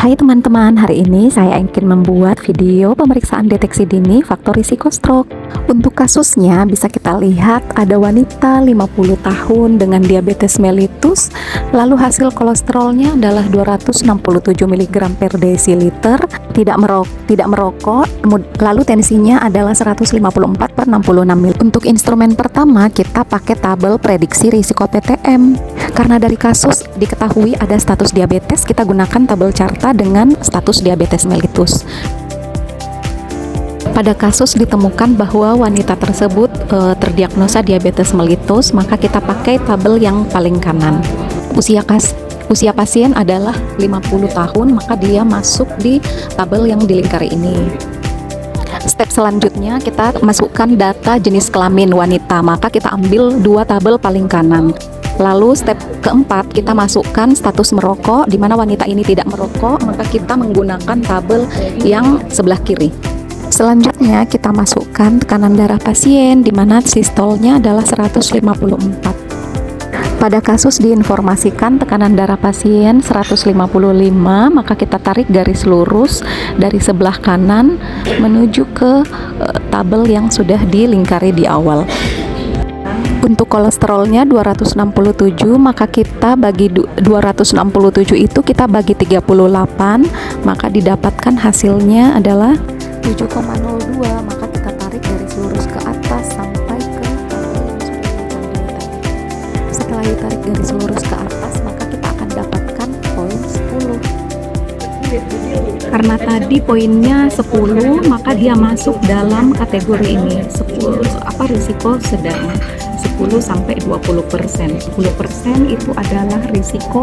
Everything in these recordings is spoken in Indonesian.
Hai teman-teman, hari ini saya ingin membuat video pemeriksaan deteksi dini faktor risiko stroke. Untuk kasusnya bisa kita lihat ada wanita 50 tahun dengan diabetes mellitus, lalu hasil kolesterolnya adalah 267 mg per desiliter, tidak merokok, lalu tensinya adalah 154/66 ml. Untuk instrumen pertama kita pakai tabel prediksi risiko PTM. Karena dari kasus diketahui ada status diabetes, kita gunakan tabel carta dengan status diabetes mellitus. Pada kasus ditemukan bahwa wanita tersebut terdiagnosa diabetes mellitus, maka kita pakai tabel yang paling kanan. Usia pasien adalah 50 tahun, maka dia masuk di tabel yang dilingkari ini. Step selanjutnya kita masukkan data jenis kelamin wanita, maka kita ambil dua tabel paling kanan. Lalu step keempat kita masukkan status merokok, di mana wanita ini tidak merokok, maka kita menggunakan tabel yang sebelah kiri. Selanjutnya kita masukkan tekanan darah pasien, di mana sistolnya adalah 154. Pada kasus diinformasikan tekanan darah pasien 155, maka kita tarik garis lurus dari sebelah kanan menuju ke tabel yang sudah dilingkari di awal. Untuk kolesterolnya 267, maka kita bagi 267 itu kita bagi 38, maka didapatkan hasilnya adalah 7,02, maka kita tarik garis lurus ke atas sampai ke tabel yang sudah kita ambil tadi. Setelah ditarik garis lurus ke atas, maka kita akan dapatkan poin 10. Karena tadi poinnya 10, maka dia masuk dalam kategori ini, risiko sedang. 10 sampai 20%. 10% itu adalah risiko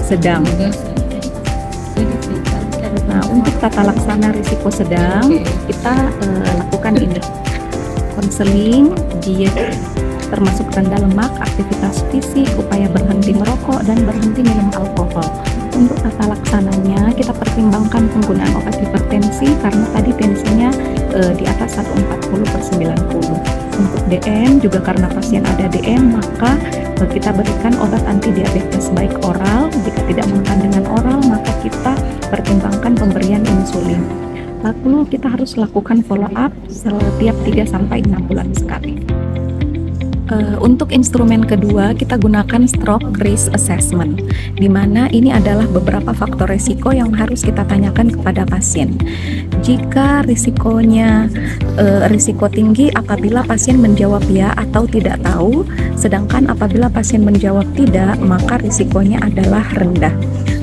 sedang. Nah, untuk tata laksana risiko sedang, kita lakukan ini. Konseling, diet, termasuk rendah lemak, aktivitas fisik, upaya berhenti merokok, dan berhenti minum alkohol. Untuk tata laksananya, kita pertimbangkan penggunaan obat hipertensi karena tadi tensinya di atas 140/90. Untuk DM juga karena pasien ada DM, maka kita berikan obat anti diabetes baik oral. Jika tidak makan dengan oral, maka kita pertimbangkan pemberian insulin. Lalu kita harus lakukan follow up setiap 3-6 bulan sekali. Untuk instrumen kedua kita gunakan stroke risk assessment, di mana ini adalah beberapa faktor risiko yang harus kita tanyakan kepada pasien. Jika risikonya risiko tinggi apabila pasien menjawab ya atau tidak tahu, sedangkan apabila pasien menjawab tidak, maka risikonya adalah rendah.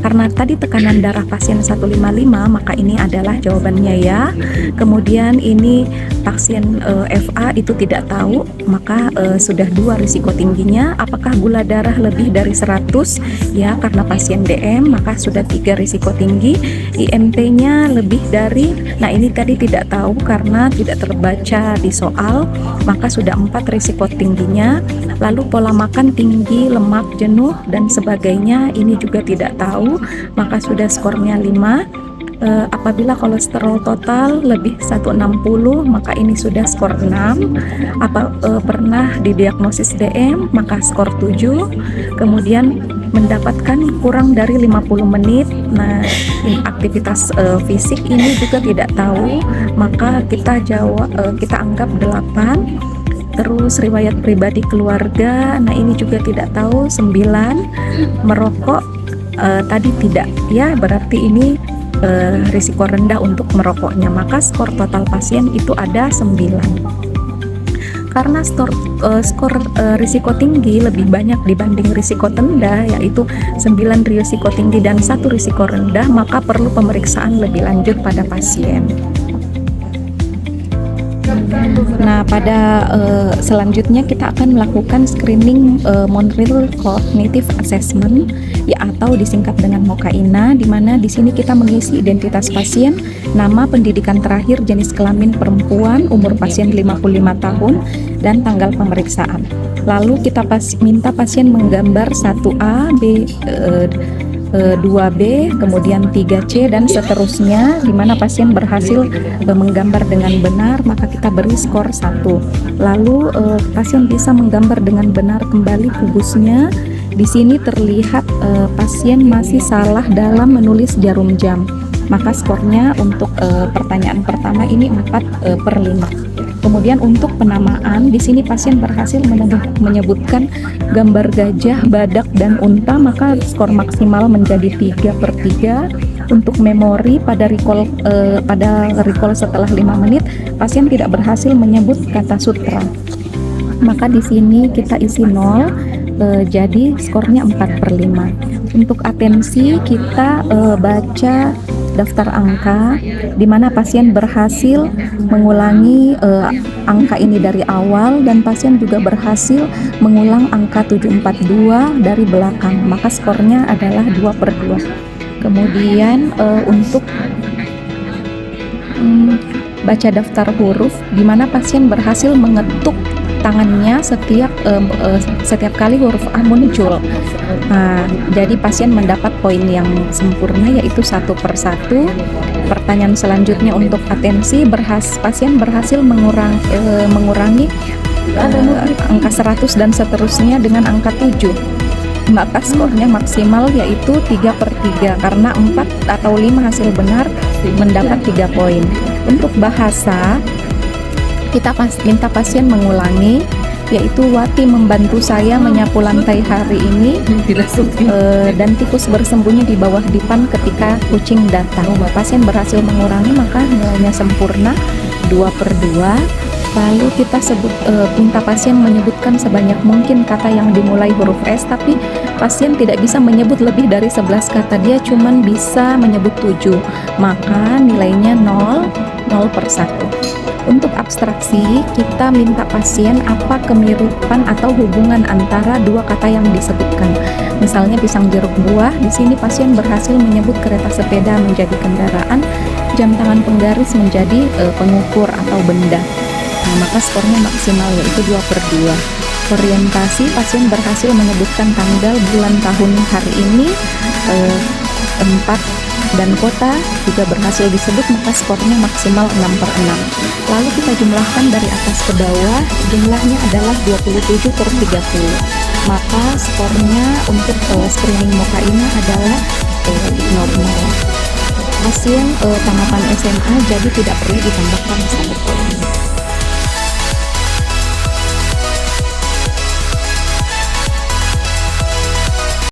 Karena tadi tekanan darah pasien 155, maka ini adalah jawabannya ya. Kemudian ini pasien FA itu tidak tahu, maka sudah 2 risiko tingginya. Apakah gula darah lebih dari 100? Ya, karena pasien DM, maka sudah 3 risiko tinggi. IMP-nya lebih dari, nah ini tadi tidak tahu karena tidak terbaca di soal, maka sudah 4 risiko tingginya. Lalu pola makan tinggi, lemak, jenuh, dan sebagainya, ini juga tidak tahu, maka sudah skornya 5. Apabila kolesterol total lebih 160, maka ini sudah skor 6. Pernah didiagnosis DM, maka skor 7. Kemudian mendapatkan kurang dari 50 menit. Nah, aktivitas fisik ini juga tidak tahu, maka kita anggap 8. Terus riwayat pribadi keluarga, nah ini juga tidak tahu, 9. Merokok tadi tidak ya, berarti ini risiko rendah untuk merokoknya, maka skor total pasien itu ada 9. Karena skor risiko tinggi lebih banyak dibanding risiko rendah, yaitu 9 risiko tinggi dan 1 risiko rendah, maka perlu pemeriksaan lebih lanjut pada pasien. Nah, pada selanjutnya kita akan melakukan screening Montreal Cognitive Assessment, ya atau disingkat dengan MOCAINA, di mana di sini kita mengisi identitas pasien, nama, pendidikan terakhir, jenis kelamin perempuan, umur pasien 55 tahun, dan tanggal pemeriksaan. Lalu kita minta pasien menggambar 1A, B, 2B, kemudian 3C, dan seterusnya, di mana pasien berhasil menggambar dengan benar, maka kita beri skor 1. Lalu pasien bisa menggambar dengan benar kembali kubusnya, Di sini terlihat pasien masih salah dalam menulis jarum jam. Maka skornya untuk pertanyaan pertama ini 4/5. Kemudian untuk penamaan, di sini pasien berhasil menyebutkan gambar gajah, badak, dan unta, maka skor maksimal menjadi 3/3. Untuk memori pada recall setelah 5 menit, pasien tidak berhasil menyebut kata sutra. Maka di sini kita isi 0, jadi skornya 4/5. Untuk atensi, kita baca daftar angka di mana pasien berhasil mengulangi angka ini dari awal, dan pasien juga berhasil mengulang angka 742 dari belakang, maka skornya adalah 2/2. Kemudian untuk baca daftar huruf, di mana pasien berhasil mengetuk tangannya setiap kali huruf A muncul. Nah, jadi pasien mendapat poin yang sempurna, yaitu 1/1. Pertanyaan selanjutnya untuk atensi, pasien berhasil mengurangi angka 100 dan seterusnya dengan angka 7. Maka skornya maksimal yaitu 3/3, karena 4 atau 5 hasil benar mendapat 3 poin. Untuk bahasa, kita minta pasien mengulangi, yaitu Wati membantu saya menyapu lantai hari ini, dan tikus bersembunyi di bawah dipan ketika kucing datang. Pasien berhasil mengurangi, maka nilainya sempurna 2/2. Lalu kita minta pasien menyebutkan sebanyak mungkin kata yang dimulai huruf S, tapi pasien tidak bisa menyebut lebih dari 11 kata, dia cuman bisa menyebut 7, maka nilainya 0/1. Untuk abstraksi, kita minta pasien apa kemiripan atau hubungan antara dua kata yang disebutkan. Misalnya pisang jeruk buah, di sini pasien berhasil menyebut kereta sepeda menjadi kendaraan, jam tangan penggaris menjadi pengukur atau benda. Nah, maka skornya maksimal yaitu 2/2. Orientasi, pasien berhasil menyebutkan tanggal, bulan, tahun, hari ini, tempat, dan kota juga berhasil disebut, maka skornya maksimal 6/6. Lalu kita jumlahkan dari atas ke bawah, jumlahnya adalah 27/30. Maka skornya untuk screening MOKA ini adalah normal. Pasien tamatan SMA, jadi tidak perlu ditambahkan 1 poin.